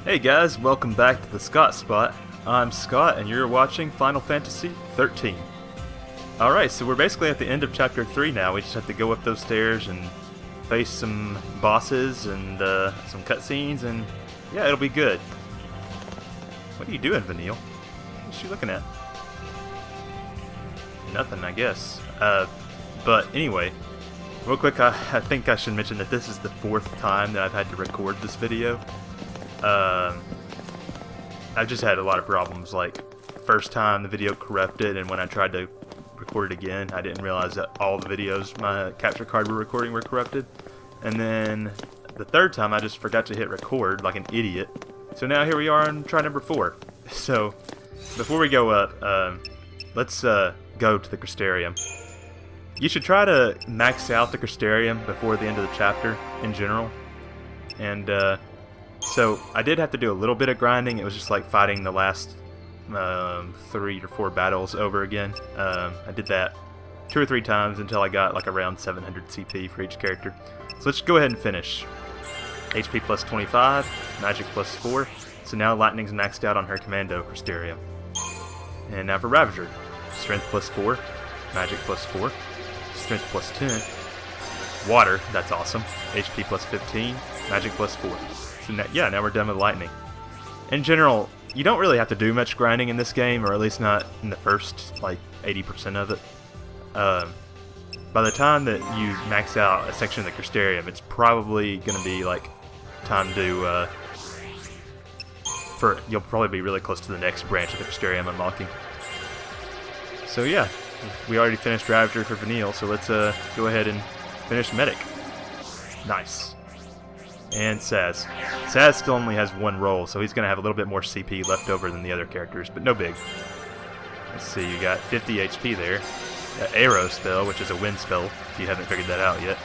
Hey guys, welcome back to TheScottSpot. I'm Scott and you're watching Final Fantasy XIII. Alright, so we're basically at the end of Chapter 3 now. We just have to go up those stairs and face some bosses and some cutscenes, and yeah, it'll be good. What are you doing, Vanille? What's she looking at? Nothing, I guess. But anyway, real quick, I think I should mention that this is the 4th time that I've had to record this video. I've just had a lot of problems. Like, first time the video corrupted, and when I tried to record it again, I didn't realize that all the videos my capture card were recording were corrupted. And then the third time I just forgot to hit record like an idiot. So now here we are on try number 4. So before we go up, let's go to the Crystarium. You should try to max out the Crystarium before the end of the chapter in general. And so I did have to do a little bit of grinding. It was just like fighting the last 3 or 4 battles over again. I did that 2 or 3 times until I got like around 700 CP for each character. So let's go ahead and finish. HP plus 25, magic plus 4. So now Lightning's maxed out on her Commando Crystarium. And now for Ravager. Strength plus 4, magic plus 4, strength plus 10. Water, that's awesome. HP plus 15, magic plus 4. So now, yeah, now we're done with Lightning. In general, you don't really have to do much grinding in this game, or at least not in the first, like, 80% of it. By the time that you max out a section of the Crystarium, it's probably going to be, like, time to, you'll probably be really close to the next branch of the Crystarium unlocking. So yeah, we already finished Ravager for Vanille, so let's go ahead and finish Medic. Nice. And Saz. Saz still only has 1 roll, so he's going to have a little bit more CP left over than the other characters, but no big. Let's see, you got 50 HP there. Arrow spell, which is a wind spell, if you haven't figured that out yet.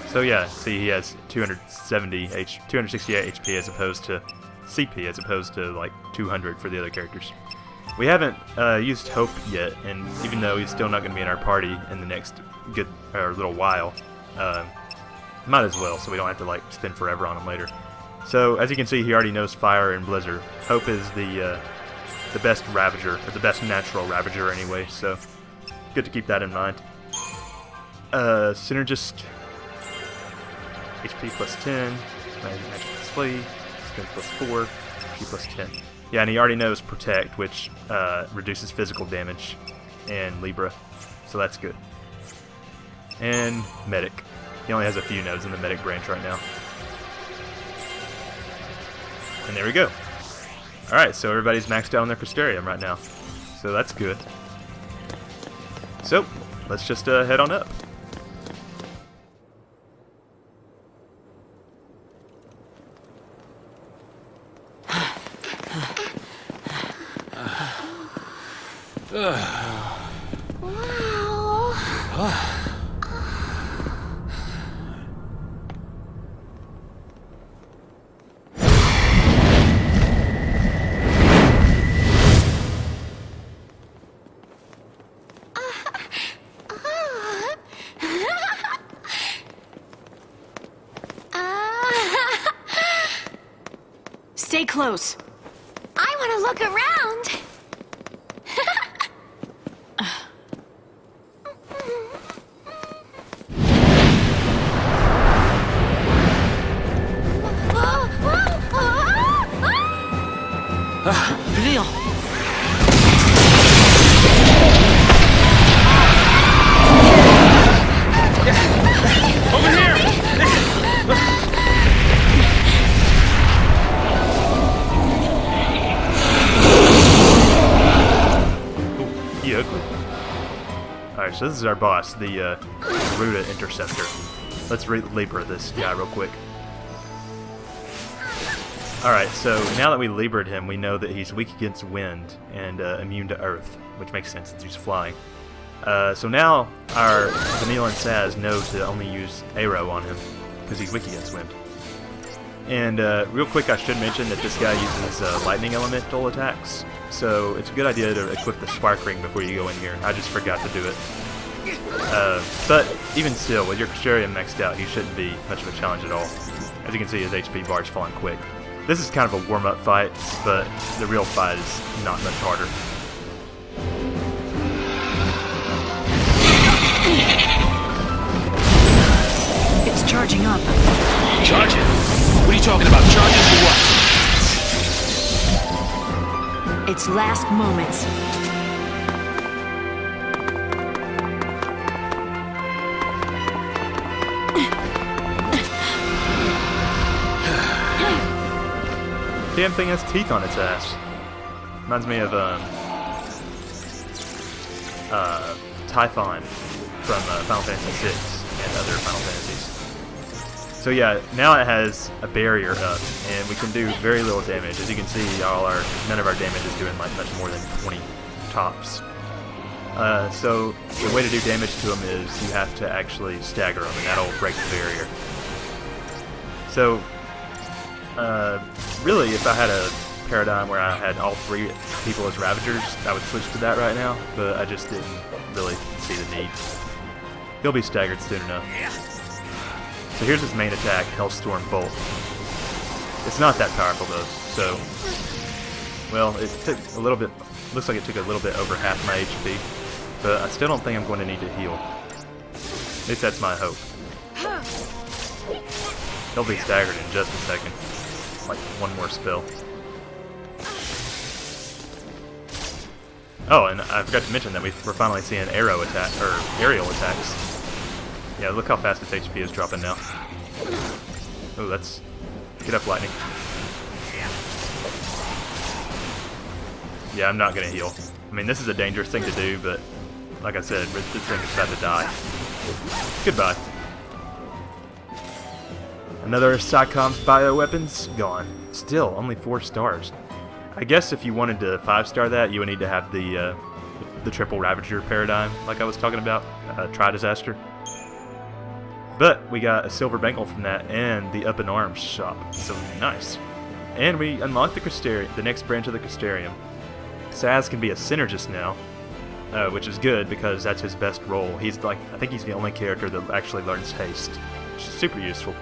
So yeah, see, he has 268 HP as opposed to CP, as opposed to like 200 for the other characters. We haven't used Hope yet, and even though he's still not going to be in our party in the next little while, might as well, so we don't have to like spend forever on him later. So as you can see, he already knows Fire and Blizzard. Hope is the best Ravager, or the best natural Ravager anyway, so good to keep that in mind. Synergist, HP plus 10, magic plus 3, strength plus 4, HP plus 10. Yeah, and he already knows Protect, which reduces physical damage, and Libra, so that's good. And Medic. He only has a few nodes in the Medic branch right now. And there we go. Alright, so everybody's maxed out on their Crystarium right now. So that's good. So, let's just head on up. Stay close. I want to look around. Vanille! Over here! He ugly. Alright, so this is our boss, the Ruta Interceptor. Let's Libra this guy real quick. Alright, so now that we Libra'd him, we know that he's weak against wind and immune to earth, which makes sense since he's flying. So now our Vanille and Saz know to only use Arrow on him, because he's weak against wind. And real quick, I should mention that this guy uses lightning elemental attacks, so it's a good idea to equip the Spark Ring before you go in here. I just forgot to do it. But even still, with your Crystarium maxed out, he shouldn't be much of a challenge at all. As you can see, his HP bar is falling quick. This is kind of a warm-up fight, but the real fight is not much harder. It's charging up. Charging? What are you talking about? Charging for what? Its last moments. Damn thing has teeth on its ass. Reminds me of Typhon from Final Fantasy VI and other Final Fantasies. So yeah, now it has a barrier up, and we can do very little damage. As you can see, none of our damage is doing like much more than 20 tops. So the way to do damage to them is you have to actually stagger them, and that'll break the barrier. So really, if I had a paradigm where I had all three people as Ravagers, I would switch to that right now, but I just didn't really see the need. He'll be staggered soon enough. So here's his main attack, Hellstorm Bolt. It's not that powerful though, so... Well, it took a little bit... Looks like it took a little bit over half my HP, but I still don't think I'm going to need to heal. At least that's my hope. He'll be staggered in just a second. Like one more spell. Oh, and I forgot to mention that we're finally seeing aerial attacks. Yeah, look how fast its HP is dropping now. Oh, that's... Get up, Lightning. Yeah, I'm not gonna heal. I mean, this is a dangerous thing to do, but like I said, this thing is about to die. Goodbye. Another Psychom's bioweapons gone. Still, only 4 stars. I guess if you wanted to 5-star that, you would need to have the triple Ravager paradigm, like I was talking about, Tri-Disaster. But we got a silver bangle from that and the Up in Arms shop, so nice. And we unlocked the next branch of the Crystarium. Saz can be a synergist now, which is good because that's his best role. He's like, I think he's the only character that actually learns haste, which is super useful.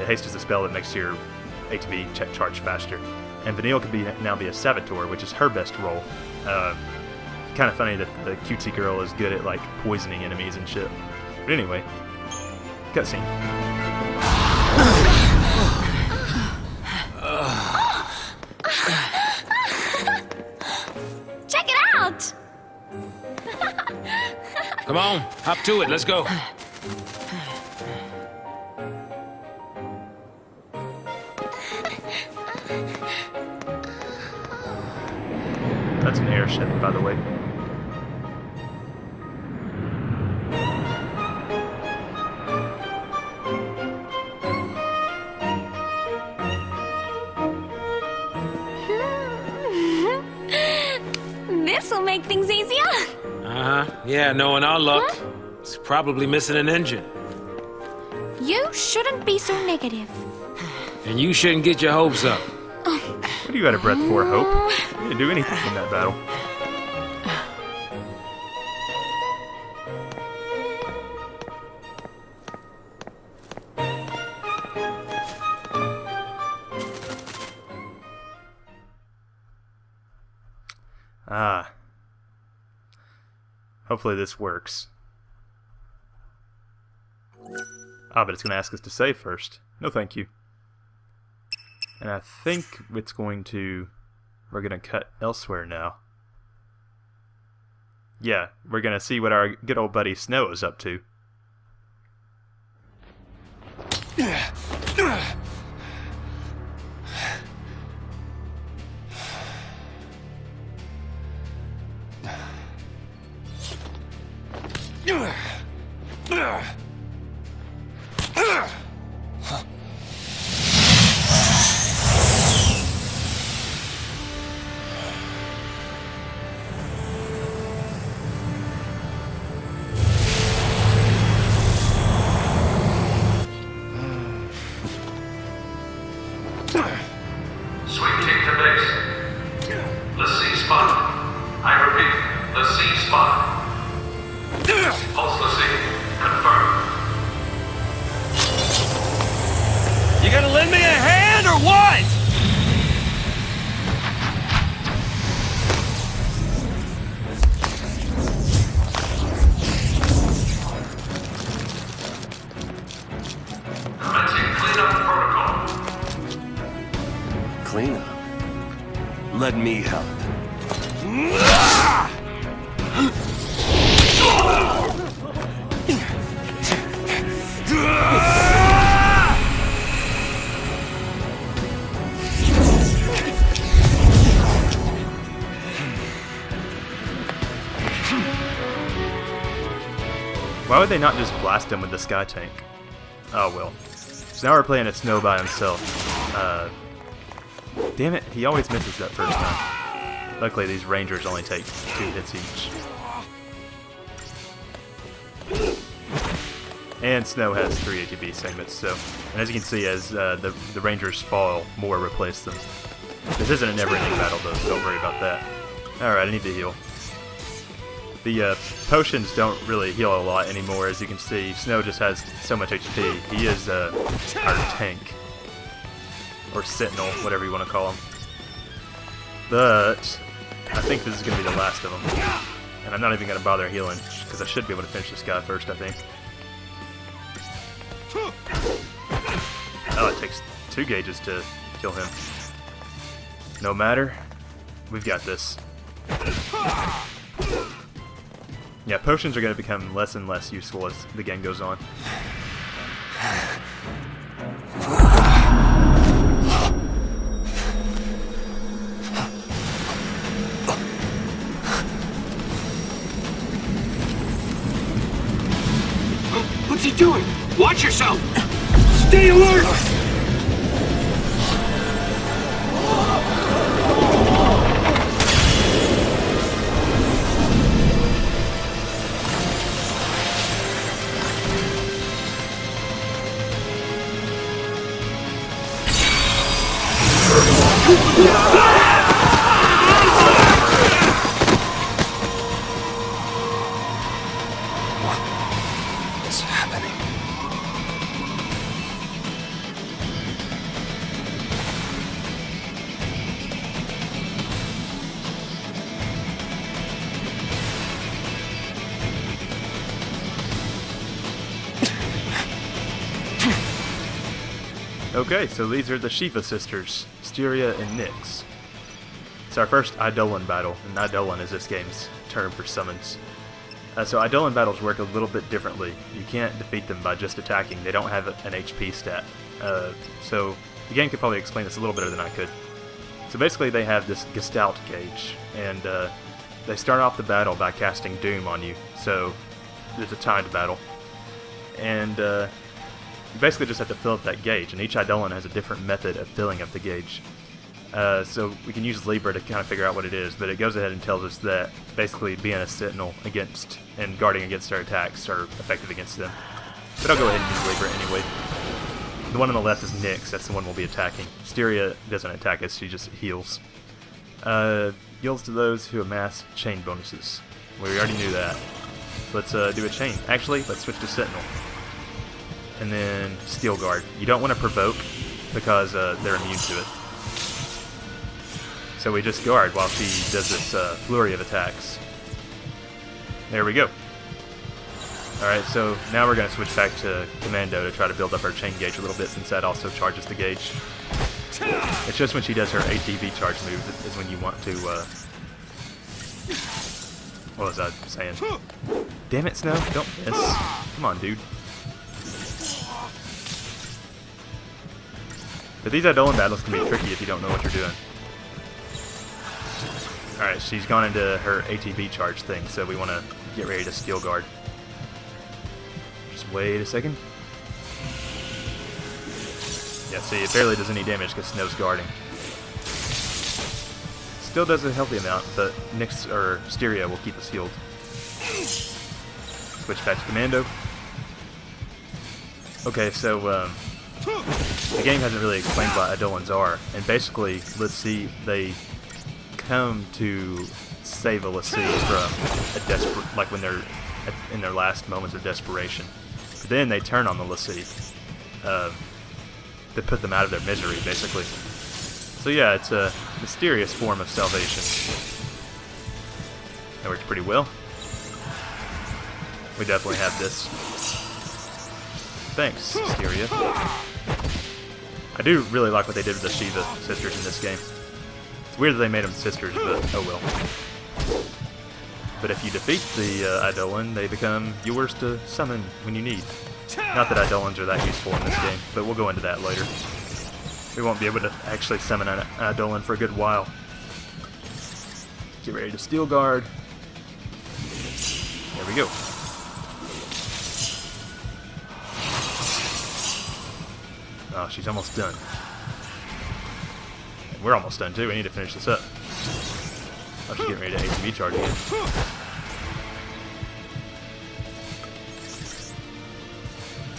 Haste is a spell that makes your ATB check charge faster. And Vanille can now be a Saboteur, which is her best role. Kind of funny that the cutesy girl is good at like poisoning enemies and shit. But anyway, cutscene. Check it out! Come on, hop to it. Let's go. That's an airship, by the way. This'll make things easier. Yeah, knowing our luck, it's probably missing an engine. You shouldn't be so negative. And you shouldn't get your hopes up. What are you out of breath for, Hope? You didn't do anything in that battle. Ah. Hopefully this works. Ah, but it's going to ask us to save first. No thank you. And I think it's going to... We're going to cut elsewhere now. Yeah, we're going to see what our good old buddy Snow is up to. Sweeping to base. The C-spot. I repeat, the C-spot. Pulselessly confirmed. You gonna lend me a hand or what? cleanup. Let me help. Why would they not just blast him with the sky tank? Oh well. So now we're playing a Snow by himself. Damn it, he always misses that first time. Luckily these rangers only take 2 hits each. And Snow has 3 ATB segments, so... And as you can see, as the rangers fall, more replace them. This isn't a never-ending battle though, so don't worry about that. Alright, I need to heal. The potions don't really heal a lot anymore, as you can see. Snow just has so much HP. He is our tank. Or sentinel, whatever you want to call him. But I think this is going to be the last of them. And I'm not even going to bother healing, because I should be able to finish this guy first, I think. Oh, it takes 2 gauges to kill him. No matter. We've got this. Yeah, potions are going to become less and less useful as the game goes on. What's he doing? Watch yourself! Stay alert! What's happening? Okay, so these are the Shiva sisters, Styria and Nyx. It's our first eidolon battle, and eidolon is this game's term for summons. So eidolon battles work a little bit differently. You can't defeat them by just attacking. They don't have an HP stat. So the game could probably explain this a little better than I could. So basically they have this Gestalt gauge, and they start off the battle by casting Doom on you. So it's a timed battle. And you basically just have to fill up that gauge, and each eidolon has a different method of filling up the gauge. So we can use Libra to kind of figure out what it is, but it goes ahead and tells us that basically being a sentinel against and guarding against their attacks are effective against them. But I'll go ahead and use Libra anyway. The one on the left is Nyx, that's the one we'll be attacking. Styria doesn't attack us, she just heals. Yields to those who amass chain bonuses. We already knew that. Let's do a chain. Actually, let's switch to Sentinel. And then Steel Guard. You don't want to provoke because they're immune to it. So we just guard while she does this flurry of attacks. There we go. Alright, so now we're going to switch back to Commando to try to build up our chain gauge a little bit, since that also charges the gauge. It's just when she does her ATB charge move is when you want to, what was I saying? Damn it, Snow, don't miss. Come on, dude. But these eidolon battles can be tricky if you don't know what you're doing. Alright, she's gone into her ATB charge thing, so we want to get ready to Steel Guard. Just wait a second. Yeah, see, it barely does any damage because Snow's guarding. Still does a healthy amount, but Nyx or Styria will keep us healed. Switch back to Commando. Okay, so the game hasn't really explained what eidolons are, and basically, let's see, they come to save a l'Cie from a desperate, like when they're in their last moments of desperation. But then they turn on the l'Cie to put them out of their misery, basically. So yeah, it's a mysterious form of salvation. That works pretty well. We definitely have this. Thanks, Styria. I do really like what they did with the Shiva sisters in this game. It's weird that they made them sisters, but oh well. But if you defeat the eidolon, they become yours to summon when you need. Not that eidolons are that useful in this game, but we'll go into that later. We won't be able to actually summon an eidolon for a good while. Get ready to steel guard. There we go. Oh, she's almost done. And we're almost done too. We need to finish this up. Oh, she's getting ready to ATV charge again.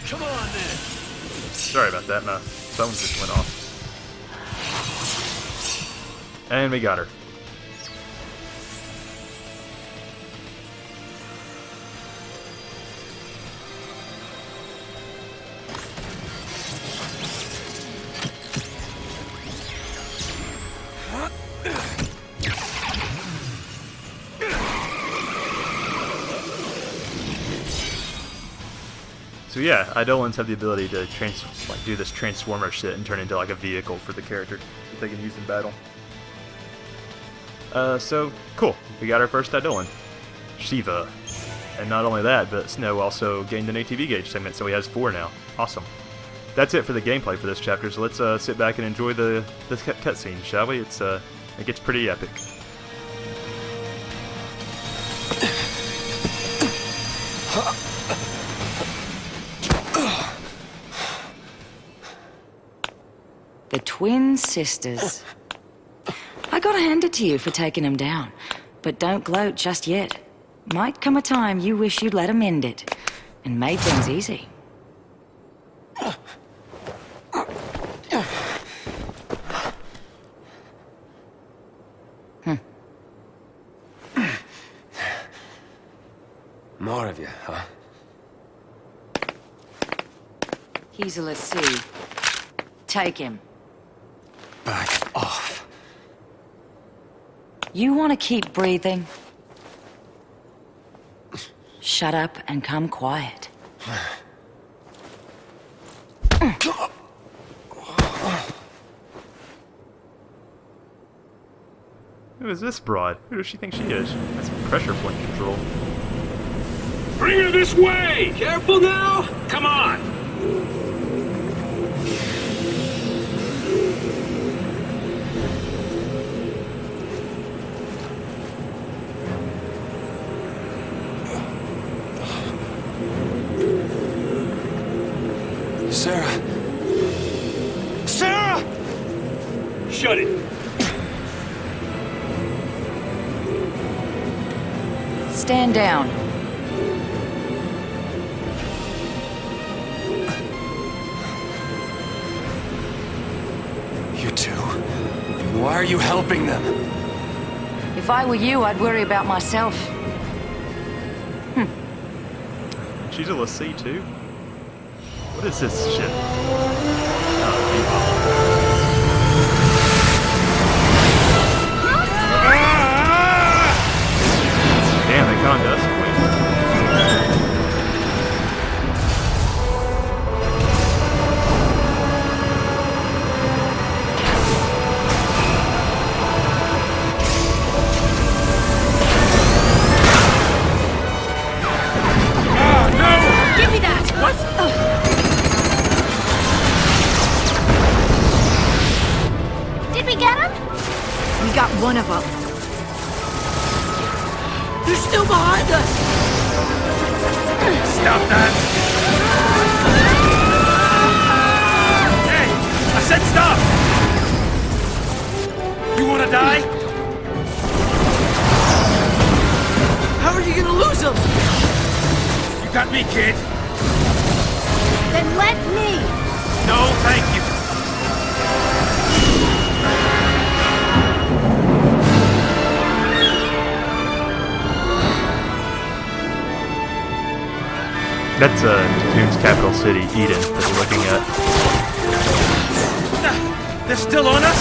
Come on, then. Sorry about that. My phone just went off. And we got her. So yeah, eidolons have the ability to do this transformer shit and turn into like a vehicle for the character that they can use in battle. So cool. We got our first eidolon, Shiva, and not only that, but Snow also gained an ATV gauge segment, so he has 4 now. Awesome. That's it for the gameplay for this chapter. So let's sit back and enjoy the cutscene, shall we? It gets pretty epic. The twin sisters. I gotta hand it to you for taking them down. But don't gloat just yet. Might come a time you wish you'd let them end it. And made things easy. More of you, huh? He's a Lassie. Take him. Back off. You want to keep breathing? Shut up and come quiet. Who is this broad? Who does she think she is? That's pressure point control. Bring her this way! Careful now! Come on! Sarah! Sarah! Shut it! Stand down. You two? Why are you helping them? If I were you, I'd worry about myself. She's a Lassie too? What is this shit? Damn, they conned us. Give me that! What? Did we get him? We got one of them. They're still behind us! Stop that! Hey! I said stop! You wanna die? How are you gonna lose them? You got me, kid! Then let me! No, thank you! That's Tatooine's capital city, Eden, that we're looking at. They're still on us?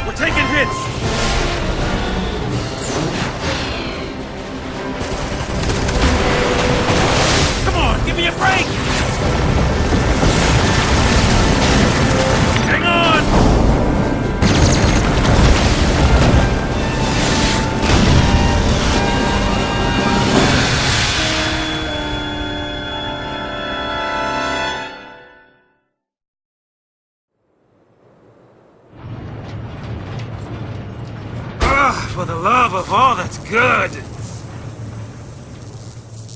We're taking hits! good!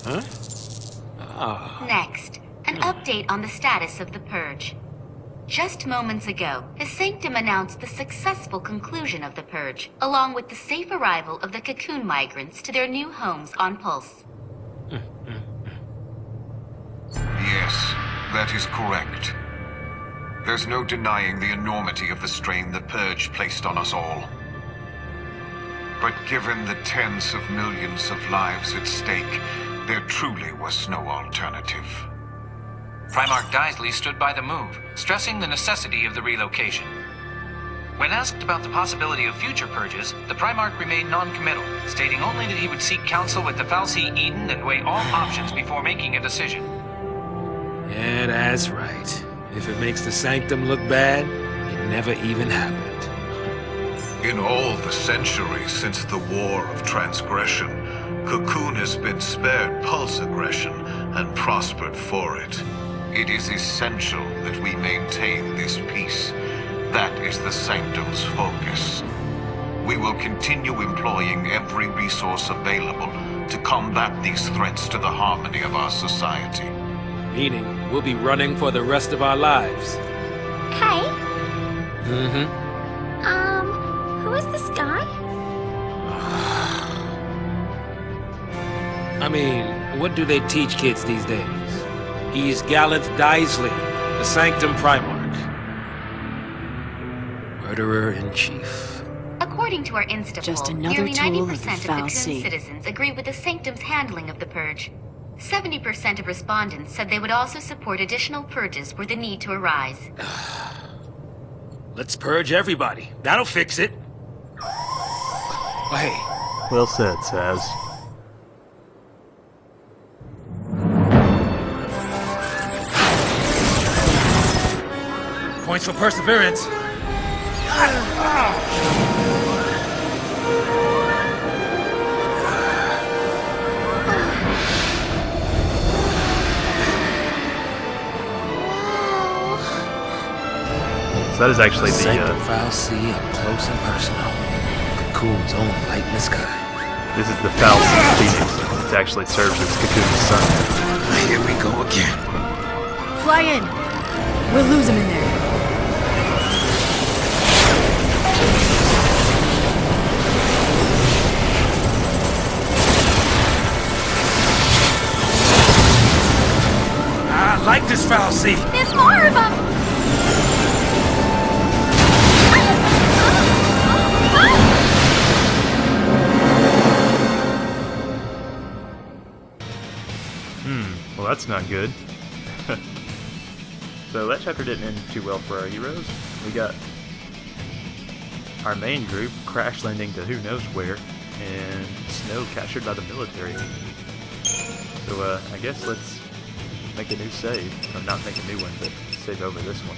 Huh? Ah. Next, an update on the status of the Purge. Just moments ago, the Sanctum announced the successful conclusion of the Purge, along with the safe arrival of the cocoon migrants to their new homes on Pulse. Yes, that is correct. There's no denying the enormity of the strain the Purge placed on us all. But given the tens of millions of lives at stake, there truly was no alternative. Primarch Daisley stood by the move, stressing the necessity of the relocation. When asked about the possibility of future purges, the Primarch remained non-committal, stating only that he would seek counsel with the fal'Cie Eden and weigh all options before making a decision. Yeah, that's right. If it makes the Sanctum look bad, it never even happened. In all the centuries since the War of Transgression, Cocoon has been spared Pulse aggression and prospered for it. It is essential that we maintain this peace. That is the Sanctum's focus. We will continue employing every resource available to combat these threats to the harmony of our society. Meaning, we'll be running for the rest of our lives. Hey, Mm-hmm. who is this guy? I mean, what do they teach kids these days? He's Gallant Daisley, the Sanctum Primarch. Murderer-in-Chief. According to our Insta Just poll, another nearly tool of 90% the of the fal'Cie. Cocoon citizens agree with the Sanctum's handling of the Purge. 70% of respondents said they would also support additional purges were the need to arise. Let's purge everybody. That'll fix it. Oh, hey, Well said, Saz. points for perseverance. So that is actually the Sanctum fal'Cie up close and personal. Cocoon's own light in the sky. this is the fal'Cie Phoenix. It actually serves as Cocoon's son. Here we go again. Fly in. We'll lose him in there. I like this fal'Cie. There's more of them! Well, that's not good. So that chapter didn't end too well for our heroes. We got our main group crash landing to who knows where, and Snow captured by the military. So I guess let's make a new save. Or not make a new one, but save over this one.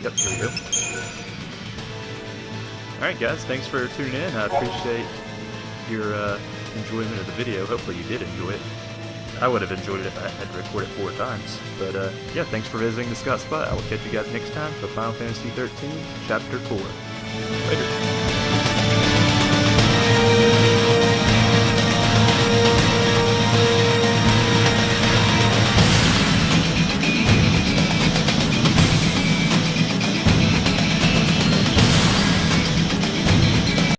Yep, here we go. Alright guys, thanks for tuning in. I appreciate your enjoyment of the video. Hopefully you did enjoy it. I would have enjoyed it if I had to record it 4 times. But yeah, thanks for visiting the Scott Spot. I will catch you guys next time for Final Fantasy XIII Chapter 4. Later.